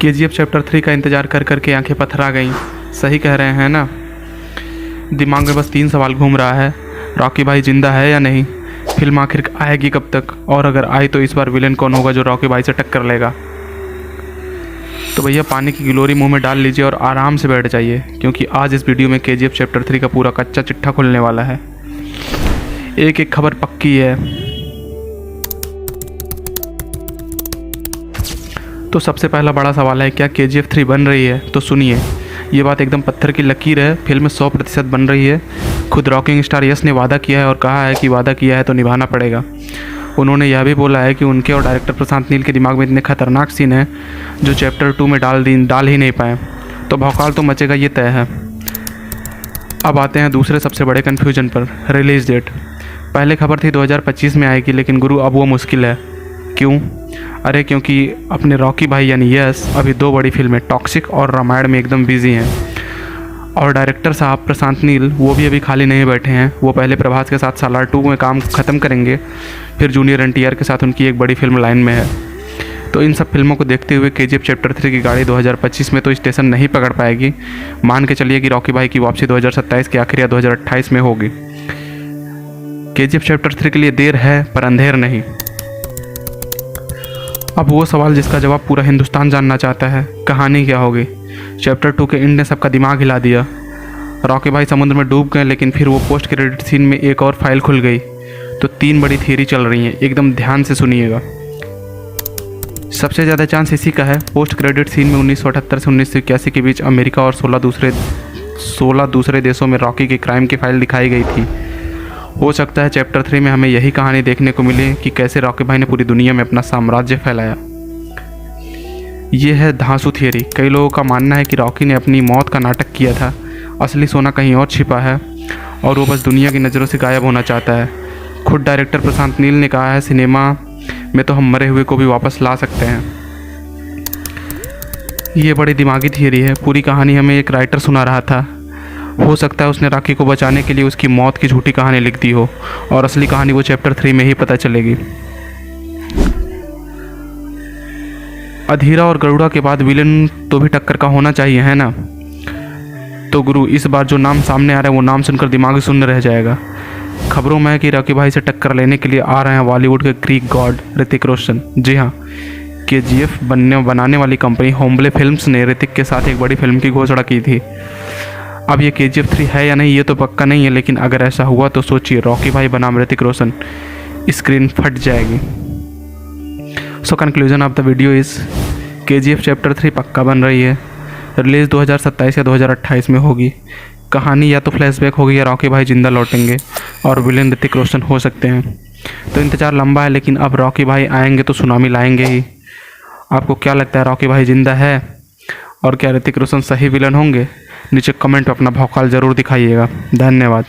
KGF chapter 3 का इंतज़ार कर करके आंखें पथरा गईं। सही कह रहे हैं ना। दिमाग में बस 3 सवाल घूम रहा है, रॉकी भाई जिंदा है या नहीं, फिल्म आखिर आएगी कब तक, और अगर आई तो इस बार विलेन कौन होगा जो रॉकी भाई से टक्कर लेगा। तो भैया पानी की गिलोरी मुंह में डाल लीजिए और आराम से बैठ जाइए, क्योंकि आज इस वीडियो में केजीएफ चैप्टर 3 का पूरा कच्चा चिट्ठा खुलने वाला है। एक एक खबर पक्की है। तो सबसे पहला बड़ा सवाल है, क्या केजीएफ 3 बन रही है? तो सुनिए, ये बात एकदम पत्थर की लकीर है। फिल्म 100% बन रही है। खुद रॉकिंग स्टार यश ने वादा किया है और कहा है कि वादा किया है तो निभाना पड़ेगा। उन्होंने यह भी बोला है कि उनके और डायरेक्टर प्रशांत नील के दिमाग में इतने खतरनाक सीन हैं जो चैप्टर 2 में डाल ही नहीं पाए। तो भौकाल तो मचेगा, ये तय है। अब आते हैं दूसरे सबसे बड़े कन्फ्यूजन पर, रिलीज़ डेट। पहले खबर थी 2025 में आएगी, लेकिन गुरु अब वो मुश्किल है। क्यों? अरे क्योंकि अपने रॉकी भाई यानी यश अभी 2 बड़ी फिल्में टॉक्सिक और रामायण में एकदम बिजी हैं। और डायरेक्टर साहब प्रशांत नील वो भी अभी खाली नहीं बैठे हैं। वो पहले प्रभास के साथ सालार 2 में काम ख़त्म करेंगे, फिर जूनियर एनटीआर के साथ उनकी एक बड़ी फिल्म लाइन में है। तो इन सब फिल्मों को देखते हुए केजीएफ चैप्टर 3 की गाड़ी 2025 में तो स्टेशन नहीं पकड़ पाएगी। मान के चलिए कि रॉकी भाई की वापसी 2027 के आखिर या 2028 में होगी। केजीएफ चैप्टर 3 के लिए देर है पर अंधेर नहीं। अब वो सवाल जिसका जवाब पूरा हिंदुस्तान जानना चाहता है, कहानी क्या होगी? चैप्टर 2 के एंड ने सबका दिमाग हिला दिया। रॉकी भाई समुद्र में डूब गए, लेकिन फिर वो पोस्ट क्रेडिट सीन में एक और फाइल खुल गई। तो 3 बड़ी थियरी चल रही हैं, एकदम ध्यान से सुनिएगा। सबसे ज़्यादा चांस इसी का है, पोस्ट क्रेडिट सीन में 1978 से 1981 के बीच अमेरिका और 16 दूसरे देशों में रॉकी की क्राइम की फाइल दिखाई गई थी। हो सकता है चैप्टर 3 में हमें यही कहानी देखने को मिले कि कैसे रॉकी भाई ने पूरी दुनिया में अपना साम्राज्य फैलाया। ये है धांसू थियरी। कई लोगों का मानना है कि रॉकी ने अपनी मौत का नाटक किया था, असली सोना कहीं और छिपा है और वो बस दुनिया की नज़रों से गायब होना चाहता है। खुद डायरेक्टर प्रशांत नील ने कहा है, सिनेमा में तो हम मरे हुए को भी वापस ला सकते हैं। ये बड़ी दिमागी थियरी है। पूरी कहानी हमें एक राइटर सुना रहा था। हो सकता है उसने रॉकी को बचाने के लिए उसकी मौत की झूठी कहानी लिख दी हो और असली कहानी वो चैप्टर 3 में ही पता चलेगी। अधीरा और गरुड़ा के बाद विलेन तो भी टक्कर का होना चाहिए, है ना? तो गुरु, इस बार जो नाम सामने आ रहा है वो नाम सुनकर दिमाग शून्य रह जाएगा। खबरों में है कि रॉकी भाई से टक्कर लेने के लिए आ रहे हैं बॉलीवुड के ग्रीक गॉड ऋतिक रोशन। जी हाँ, केजीएफ बनाने वाली कंपनी होम्बले फिल्म्स ने ऋतिक के साथ एक बड़ी फिल्म की घोषणा की थी। अब ये केजीएफ 3 है या नहीं ये तो पक्का नहीं है, लेकिन अगर ऐसा हुआ तो सोचिए, रॉकी भाई बनाम ऋतिक रोशन, स्क्रीन फट जाएगी। So conclusion of the video is KGF chapter 3 पक्का बन रही है। रिलीज़ 2027 या 2028 में होगी। कहानी या तो फ्लैशबैक होगी या रॉकी भाई जिंदा लौटेंगे और विलेन ऋतिक रोशन हो सकते हैं। तो इंतज़ार लंबा है, लेकिन अब रॉकी भाई आएंगे तो सुनामी लाएंगे ही। आपको क्या लगता है, रॉकी भाई जिंदा है और क्या ऋतिक रोशन सही विलन होंगे? नीचे कमेंट में अपना भौकाल ज़रूर दिखाइएगा। धन्यवाद।